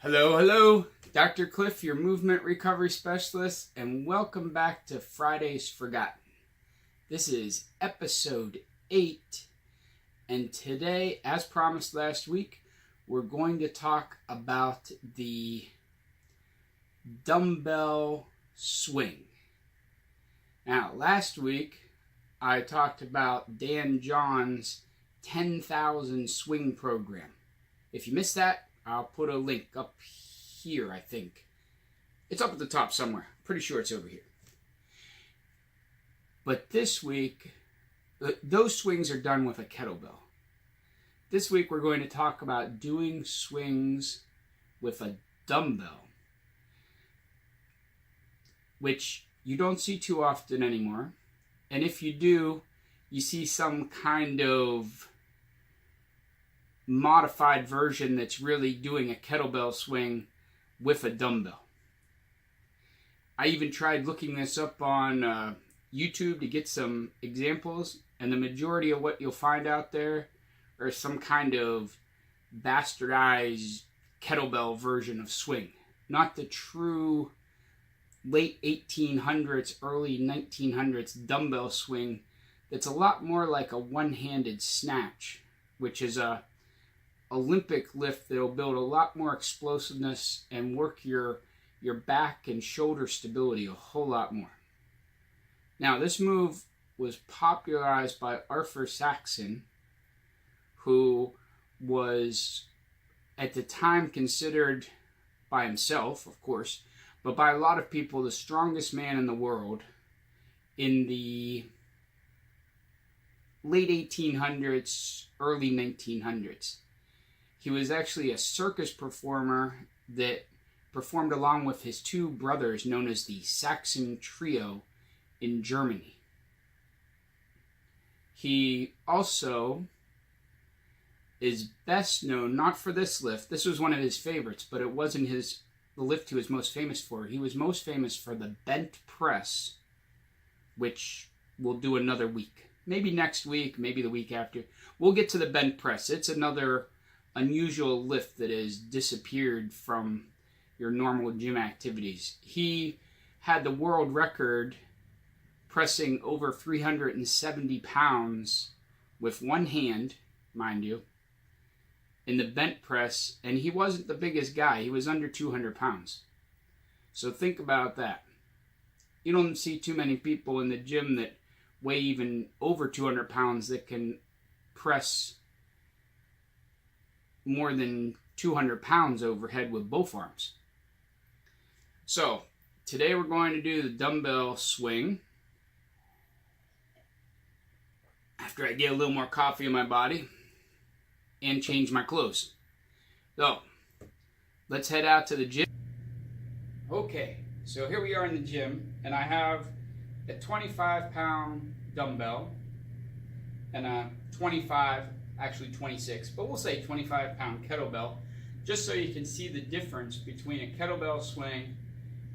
Hello, hello. Dr. Clif, your movement recovery specialist, and welcome back to Friday's Forgotten. This is episode 8, and today, as promised last week, we're going to talk about the dumbbell swing. Now, last week, I talked about Dan John's 10,000 swing program. If you missed that, I'll put a link up here, I think. It's up at the top somewhere. Pretty sure it's over here. But this week, those swings are done with a kettlebell. This week we're going to talk about doing swings with a dumbbell, which you don't see too often anymore. And if you do, you see some kind of modified version that's really doing a kettlebell swing with a dumbbell. I even tried looking this up on YouTube to get some examples, and the majority of what you'll find out there are some kind of bastardized kettlebell version of swing. Not the true late 1800s, early 1900s dumbbell swing that's a lot more like a one-handed snatch, which is a Olympic lift that'll build a lot more explosiveness and work your back and shoulder stability a whole lot more. Now, this move was popularized by Arthur Saxon, who was at the time considered by himself, of course, but by a lot of people, the strongest man in the world in the late 1800s, early 1900s. He was actually a circus performer that performed along with his two brothers known as the Saxon Trio in Germany. He also is best known, not for this lift, this was one of his favorites, but it wasn't the lift he was most famous for. He was most famous for the bent press, which we'll do another week. Maybe next week, maybe the week after. We'll get to the bent press. It's another unusual lift that has disappeared from your normal gym activities. He had the world record pressing over 370 pounds with one hand, mind you, in the bent press, and he wasn't the biggest guy. He was under 200 pounds. So think about that. You don't see too many people in the gym that weigh even over 200 pounds that can press more than 200 pounds overhead with both arms. So, today we're going to do the dumbbell swing. After I get a little more coffee in my body and change my clothes. So, let's head out to the gym. Okay, so here we are in the gym, and I have a 25-pound dumbbell and a 26, but we'll say 25-pound kettlebell, just so you can see the difference between a kettlebell swing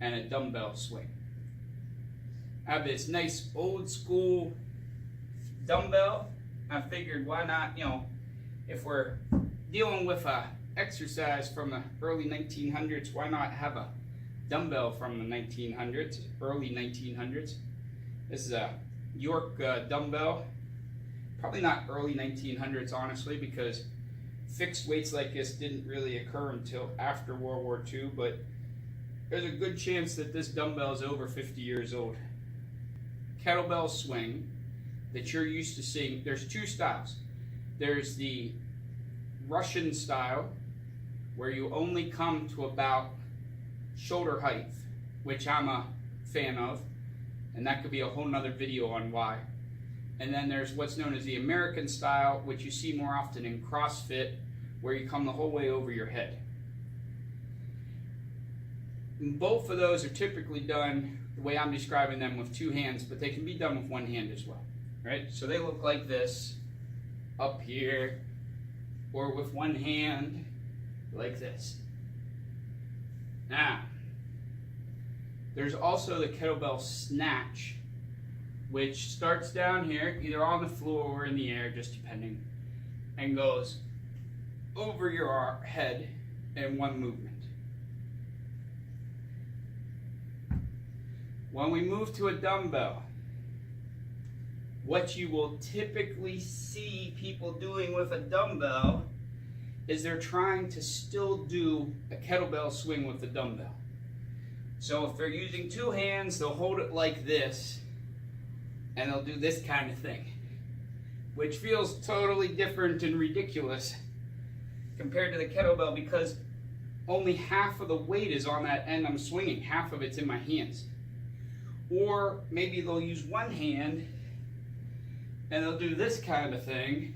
and a dumbbell swing. I have this nice old school dumbbell. I figured why not, if we're dealing with a exercise from the early 1900s, why not have a dumbbell from the 1900s, early 1900s. This is a York dumbbell. Probably not early 1900s, honestly, because fixed weights like this didn't really occur until after World War II, but there's a good chance that this dumbbell is over 50 years old. Kettlebell swing that you're used to seeing, there's two styles. There's the Russian style, where you only come to about shoulder height, which I'm a fan of, and that could be a whole nother video on why. And then there's what's known as the American style, which you see more often in CrossFit, where you come the whole way over your head. And both of those are typically done the way I'm describing them with two hands, but they can be done with one hand as well, right? So they look like this, up here, or with one hand, like this. Now, there's also the kettlebell snatch, which starts down here, either on the floor or in the air, just depending, and goes over your head in one movement. When we move to a dumbbell, what you will typically see people doing with a dumbbell is they're trying to still do a kettlebell swing with the dumbbell. So if they're using two hands, they'll hold it like this, and they'll do this kind of thing, which feels totally different and ridiculous compared to the kettlebell because only half of the weight is on that end I'm swinging, half of it's in my hands. Or maybe they'll use one hand and they'll do this kind of thing,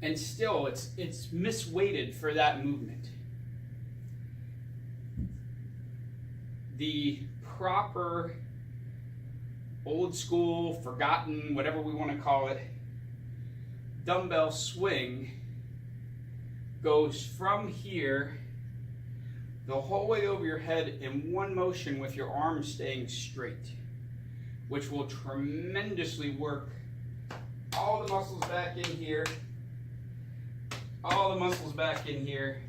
and still it's misweighted for that movement. The proper old school, forgotten, whatever we want to call it, dumbbell swing goes from here the whole way over your head in one motion with your arms staying straight, which will tremendously work all the muscles back in here, all the muscles back in here.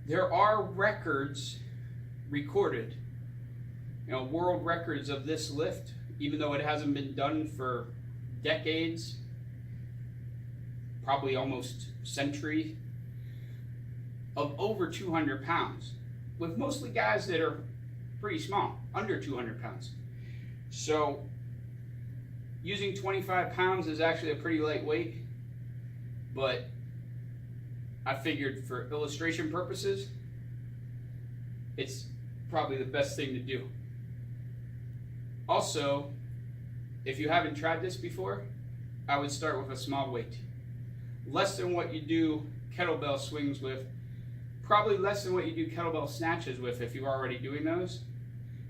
There are records recorded, world records of this lift, even though it hasn't been done for decades, probably almost century, of over 200 pounds, with mostly guys that are pretty small, under 200 pounds. So using 25 pounds is actually a pretty light weight, but I figured for illustration purposes, it's probably the best thing to do. Also, if you haven't tried this before, I would start with a small weight. Less than what you do kettlebell swings with, probably less than what you do kettlebell snatches with if you're already doing those,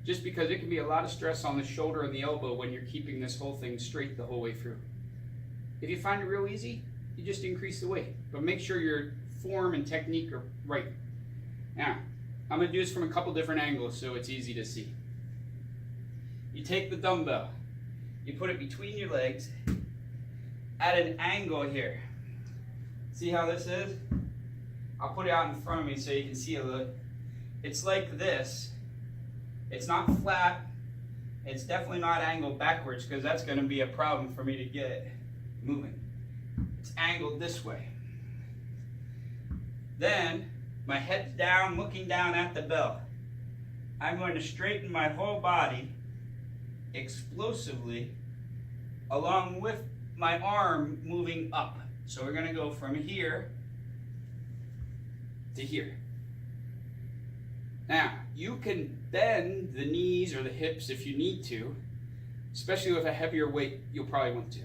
just because it can be a lot of stress on the shoulder and the elbow when you're keeping this whole thing straight the whole way through. If you find it real easy, you just increase the weight, but make sure your form and technique are right. Now, I'm going to do this from a couple different angles so it's easy to see. You take the dumbbell, you put it between your legs at an angle here. See how this is? I'll put it out in front of me so you can see a little. It's like this. It's not flat. It's definitely not angled backwards because that's going to be a problem for me to get it moving. It's angled this way. Then my head's down, looking down at the bell. I'm going to straighten my whole body explosively along with my arm moving up. So we're going to go from here to here. Now, you can bend the knees or the hips if you need to, especially with a heavier weight, you'll probably want to.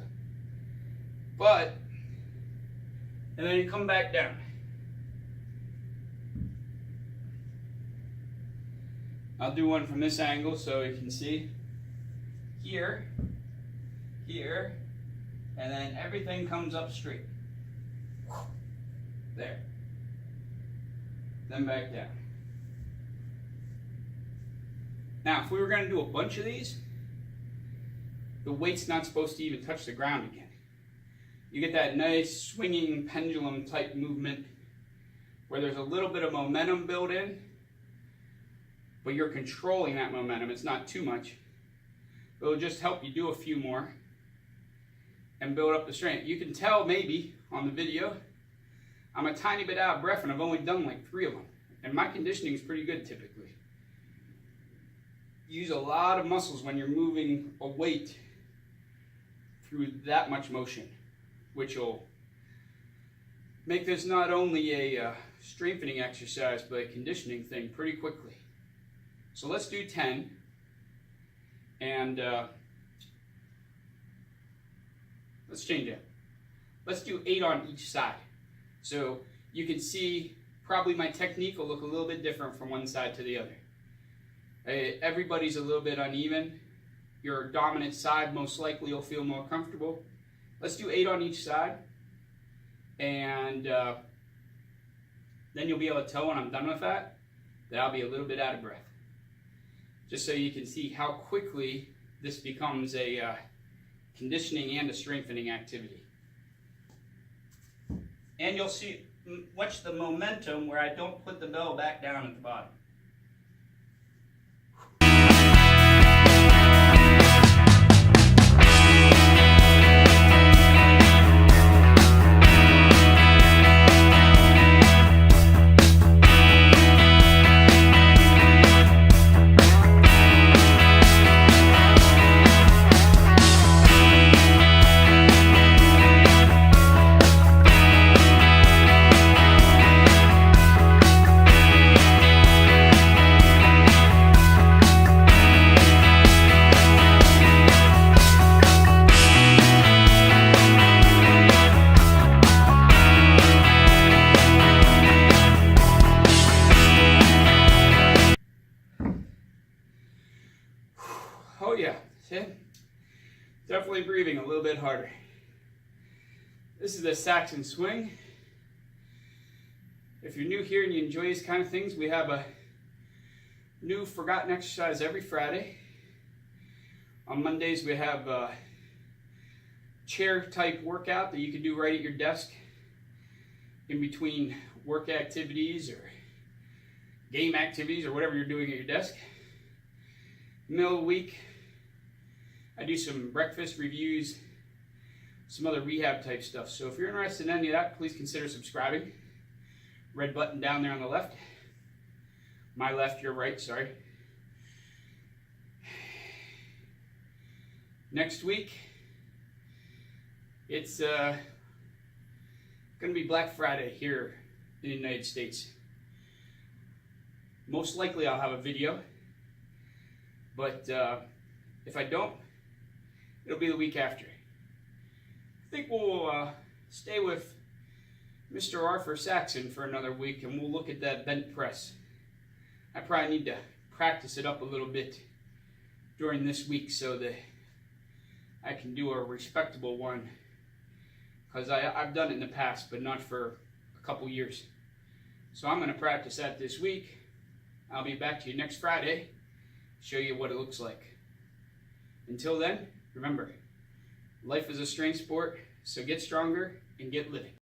But, and then you come back down. I'll do one from this angle so you can see. Here, here, and then everything comes up straight. There. Then back down. Now, if we were going to do a bunch of these, the weight's not supposed to even touch the ground again. You get that nice swinging pendulum type movement where there's a little bit of momentum built in, but you're controlling that momentum. It's not too much. It'll just help you do a few more and build up the strength. You can tell maybe on the video, I'm a tiny bit out of breath and I've only done like 3 of them. And my conditioning is pretty good typically. Use a lot of muscles when you're moving a weight through that much motion, which will make this not only a strengthening exercise, but a conditioning thing pretty quickly. So let's do 10. And let's change it. Let's do 8 on each side. So you can see probably my technique will look a little bit different from one side to the other. Everybody's a little bit uneven. Your dominant side most likely will feel more comfortable. Let's do 8 on each side. And then you'll be able to tell when I'm done with that I'll be a little bit out of breath. Just so you can see how quickly this becomes a conditioning and a strengthening activity. And you'll see, watch the momentum where I don't put the bell back down at the bottom. Definitely breathing a little bit harder. This is the Saxon Swing. If you're new here and you enjoy these kind of things, we have a new forgotten exercise every Friday. On Mondays we have a chair type workout that you can do right at your desk in between work activities or game activities or whatever you're doing at your desk. Middle of the week, I do some breakfast reviews, some other rehab type stuff. So if you're interested in any of that, please consider subscribing. Red button down there on the left. My left, your right, sorry. Next week, it's going to be Black Friday here in the United States. Most likely I'll have a video, but if I don't, it'll be the week after. I think we'll stay with Mr. Arthur Saxon for another week, and we'll look at that bench press. I probably need to practice it up a little bit during this week so that I can do a respectable one, because I've done it in the past, but not for a couple years. So I'm going to practice that this week. I'll be back to you next Friday, show you what it looks like. Until then, remember, life is a strength sport, so get stronger and get living.